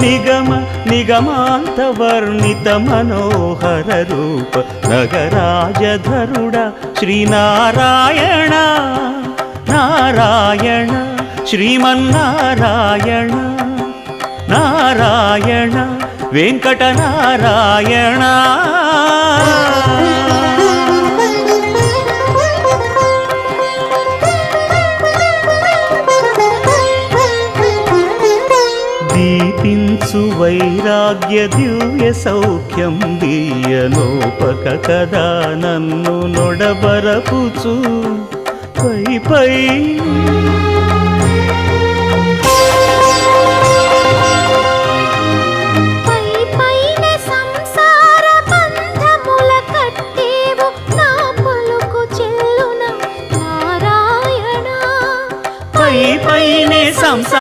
నిగమ నిగమాంత వర్ణిత మనోహర రూప నగరాజధరుడ శ్రీనారాయణ నారాయణ శ్రీమన్నారాయణ నారాయణ వెంకటనారాయణ. దీపించు వైరాగ్య దివ్య సౌఖ్యం దీయనోపక కదా నన్ను నొడబరపుచు పై పై